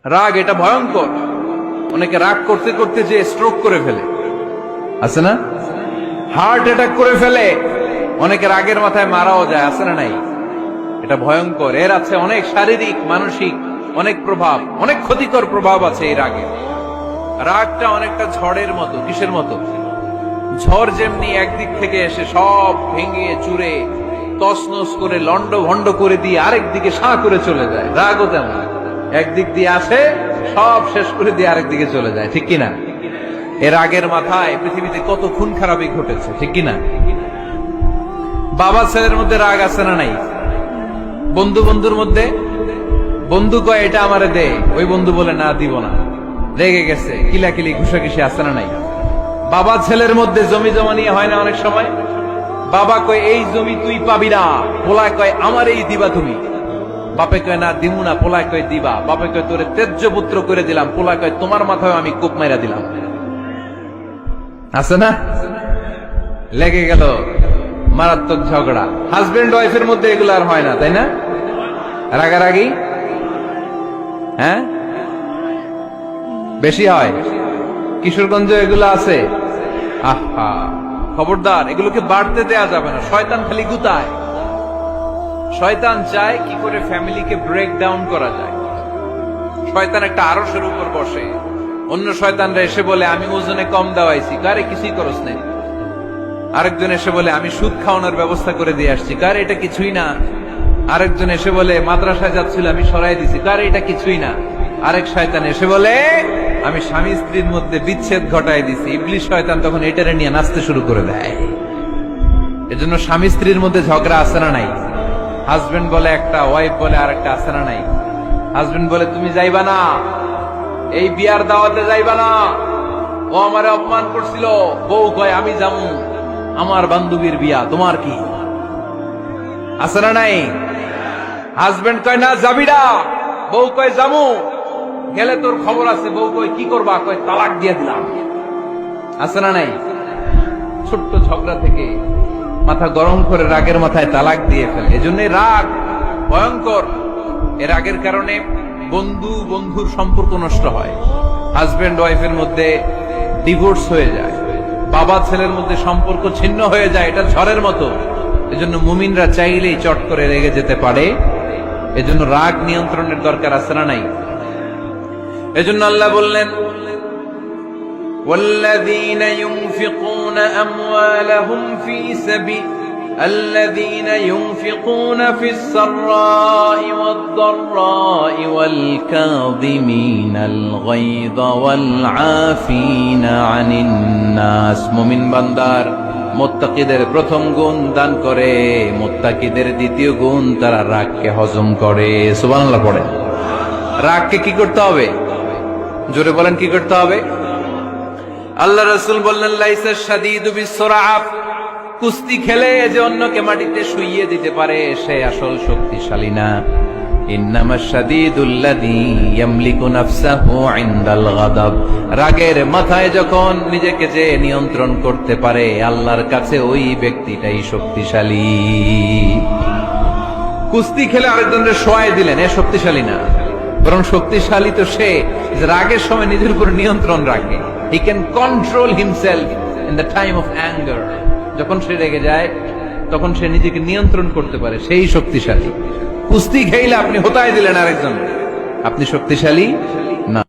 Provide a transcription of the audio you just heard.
রাগ এটা ভয়ঙ্কর। অনেকে রাগ করতে করতে যে স্ট্রোক করে ফেলে, আছে না? হার্ট অ্যাটাক করে ফেলে। অনেকে রাগের মাথায় মারাও যায়, আছে না নাই? এটা ভয়ঙ্কর। এর আছে অনেক শারীরিক মানসিক অনেক প্রভাব, অনেক ক্ষতিকর প্রভাব আছে এই রাগে। রাগটা অনেকটা ঝড়ের মতো। কিসের মতো? ঝড় যেমনি একদিক থেকে এসে সব ভেঙে চুরে তছনছ করে লন্ড ভন্ড করে দিয়ে আরেক দিকে সাঁ করে চলে যায়, রাগও তেমন একদিক দিয়ে আসে সব শেষ করে দিয়ে আরেক দিকে চলে যায়, ঠিক কিনা? এর রাগের মাথায় পৃথিবীতে কত খুন খারাপি ঘটেছে, ঠিক কিনা? বাবা ছেলের মধ্যে রাগ আছে না নাই? বন্ধু বন্ধুর মধ্যে, বন্ধু কয় এটা আমারে দে, ওই বন্ধু বলে না দিব না, রেগে গেছে, কিলাকিলি ঘুষাঘুষি আছে না নাই? বাবা ছেলের মধ্যে জমি জমা নিয়ে হয় না অনেক সময়? বাবা কয় এই জমি তুই পাবি না, পোলায় কয় আমার এই দিবা তুমি। বাপে কয় না দিমু না, পোলায় কয় দিবা। বাপে কয় তোরে তেজ্য পুত্র করে দিলাম, পোলায় কয় তোমার মাথায় আমি কোপ মাইরা দিলাম। আছে না? লেগে গেল, মারাত্মক ঝগড়া। হাজবেন্ড ওয়াইফের মধ্যে এগুলো আর হয় না, তাই না? রাগারাগি হ্যাঁ বেশি হয়। কিশোরগঞ্জে এগুলো আছে। আহা, খবরদার, এগুলোকে বাড়তে দেয়া যাবে না। শয়তান খালি গুতায়। শয়তান চায় কি করে ফ্যামিলিকে ব্রেক ডাউন করা যায়। শয়তান একটা আরশের উপর বসে, অন্য শয়তানরা এসে বলে আমি ওজনে কম দেওয়াইছি, কারে কিছুই করস নাই। আরেকজন এসে বলে আমি সুদ খাওয়ানোর ব্যবস্থা করে দিয়ে আসছি, কারে এটা কিছুই না। আরেকজন এসে বলে মাদ্রাসায় যাচ্ছিল আমি সরাই দিছি, কারে এটা কিছুই না। আরেক শয়তান এসে বলে আমি স্বামী স্ত্রীর মধ্যে বিচ্ছেদ ঘটাই দিছি। ইবলিশ শয়তান তখন এটারে নিয়ে নাচতে শুরু করে দেয়। এজন্য স্বামী স্ত্রীর মধ্যে ঝগড়া আছে না নাই? হাজবেন্ড বলে একটা, ওয়াইফ বলে আরেকটা, আছে না নাই? হাজবেন্ড বলে তুমি যাইবা না, এই বিয়ার দাওয়াতে যাইবা না, ও আমারে অপমান করছিল। বউ কয় আমি যাবো, আমার বান্ধবীর বিয়া, তোমার কি? আছে না নাই? হাজবেন্ড কয় না যাবি না, বউ কয় যাবো, গেলে তোর খবর আছে। বউ কয় কি করবা? কয় তালাক দিয়ে দিলাম। আছে না নাই? ছোট্ট ঝগড়া থেকে মাথা গরম করে রাগের মাথায় তালাক দিয়ে ফেলে। এজন্য রাগ ভয়ঙ্কর। এ রাগের কারণে বন্ধু বন্ধুর সম্পর্ক নষ্ট হয়, হাজবেন্ড ওয়াইফের মধ্যে ডিভোর্স হয়ে যায়, বাবা ছেলের মধ্যে সম্পর্ক ছিন্ন হয়ে যায়। এটা ঝড়ের মতো। এজন্য মুমিনরা চাইলেই চট করে রেগে যেতে পারে। এজন্য রাগ নিয়ন্ত্রণের দরকার আছে না নাই? এজন্য আল্লাহ বললেন والذين ينفقون أموالهم في سبيل الذين ينفقون في السراء والضراء والكاظمين الغيظ والعافين عن الناس। মুমিন বান্দার মুত্তাকিদের প্রথম গুণ দান করে, মুত্তাকিদের দ্বিতীয় গুণ তারা রাগকে হজম করে। সুবহানাল্লাহ পড়ে। রাগকে কি করতে হবে? জোরে বলেন, কি করতে হবে? আল্লাহ রাসূল বললেন লাইসা শাদীদু বিসসুরআ, কুস্তি খেলে যে অন্যকে মাটিতে শুইয়ে দিতে পারে সে আসল শক্তিশালী না। ইন্নামাশ শাদীদুল্লাযী ইয়ামলিকু নাফসাহু ইনদাল গাদাব, রাগের মাথায় যখন নিজেকে যে নিয়ন্ত্রণ করতে পারে আল্লাহর কাছে ওই ব্যক্তিটাই শক্তিশালী। কুস্তি খেলে আরেকজনকে শোয়াই দিলেন, এ শক্তিশালী না। বরং শক্তিশালী তো সে যে রাগের সময় নিজের উপর নিয়ন্ত্রণ রাখে। He can control himself in the time of anger. যখন সে রেগে যায় তখন সে নিজেকে নিয়ন্ত্রণ করতে পারে, সেই শক্তিশালী। কুস্তি খেলে আপনি হতায় দিলেন আরেকজন, আপনি শক্তিশালী না।